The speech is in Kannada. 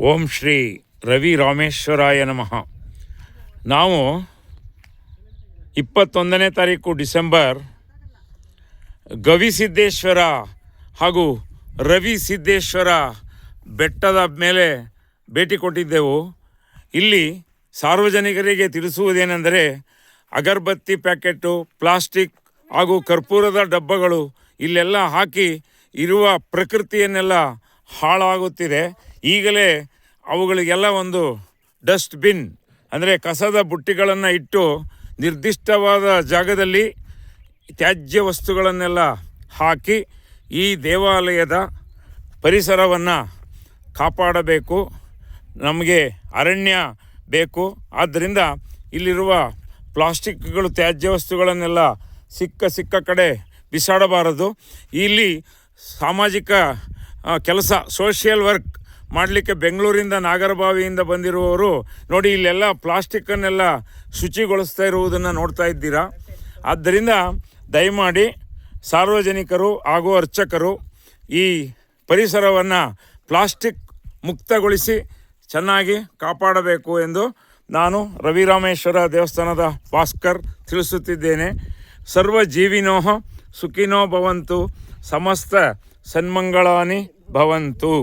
ಓಂ ಶ್ರೀ ರವಿ ರಾಮೇಶ್ವರಾಯ ನಮಃ. ನಾವು 21ನೇ ತಾರೀಕು ಡಿಸೆಂಬರ್ ಗವಿಸಿದ್ದೇಶ್ವರ ಹಾಗೂ ರವಿ ಸಿದ್ದೇಶ್ವರ ಬೆಟ್ಟದ ಮೇಲೆ ಭೇಟಿ ಕೊಟ್ಟಿದ್ದೆವು. ಇಲ್ಲಿ ಸಾರ್ವಜನಿಕರಿಗೆ ತಿಳಿಸುವುದೇನೆಂದರೆ, ಅಗರಬತ್ತಿ ಪ್ಯಾಕೆಟು, ಪ್ಲಾಸ್ಟಿಕ್ ಹಾಗೂ ಕರ್ಪೂರದ ಡಬ್ಬಗಳು ಇಲ್ಲೆಲ್ಲ ಹಾಕಿ ಇರುವ ಪ್ರಕೃತಿಯನ್ನೆಲ್ಲ ಹಾಳಾಗುತ್ತಿದೆ. ಈಗಲೇ ಅವುಗಳಿಗೆಲ್ಲ ಒಂದು ಡಸ್ಟ್ಬಿನ್ ಅಂದರೆ ಕಸದ ಬುಟ್ಟಿಗಳನ್ನು ಇಟ್ಟು ನಿರ್ದಿಷ್ಟವಾದ ಜಾಗದಲ್ಲಿ ತ್ಯಾಜ್ಯ ವಸ್ತುಗಳನ್ನೆಲ್ಲ ಹಾಕಿ ಈ ದೇವಾಲಯದ ಪರಿಸರವನ್ನು ಕಾಪಾಡಬೇಕು. ನಮಗೆ ಅರಣ್ಯ ಬೇಕು. ಆದ್ದರಿಂದ ಇಲ್ಲಿರುವ ಪ್ಲಾಸ್ಟಿಕ್ಗಳು, ತ್ಯಾಜ್ಯ ವಸ್ತುಗಳನ್ನೆಲ್ಲ ಸಿಕ್ಕ ಕಡೆ ಬಿಸಾಡಬಾರದು. ಇಲ್ಲಿ ಸಾಮಾಜಿಕ ಕೆಲಸ, ಸೋಷಿಯಲ್ ವರ್ಕ್ ಮಾಡಲಿಕ್ಕೆ ಬೆಂಗಳೂರಿಂದ, ನಾಗರಬಾವಿಯಿಂದ ಬಂದಿರುವವರು ನೋಡಿ, ಇಲ್ಲೆಲ್ಲ ಪ್ಲಾಸ್ಟಿಕ್ಕನ್ನೆಲ್ಲ ಶುಚಿಗೊಳಿಸ್ತಾ ಇರುವುದನ್ನು ನೋಡ್ತಾ ಇದ್ದೀರಾ. ಆದ್ದರಿಂದ ದಯಮಾಡಿ ಸಾರ್ವಜನಿಕರು ಹಾಗೂ ಅರ್ಚಕರು ಈ ಪರಿಸರವನ್ನು ಪ್ಲಾಸ್ಟಿಕ್ ಮುಕ್ತಗೊಳಿಸಿ ಚೆನ್ನಾಗಿ ಕಾಪಾಡಬೇಕು ಎಂದು ನಾನು ರವಿರಾಮೇಶ್ವರ ದೇವಸ್ಥಾನದ ಭಾಸ್ಕರ್ ತಿಳಿಸುತ್ತಿದ್ದೇನೆ. ಸರ್ವ ಜೀವಿನೋ ಸುಖಿನೋ ಭವಂತು, ಸಮಸ್ತ ಸನ್ಮಂಗಳಾನಿ ಭವಂತು.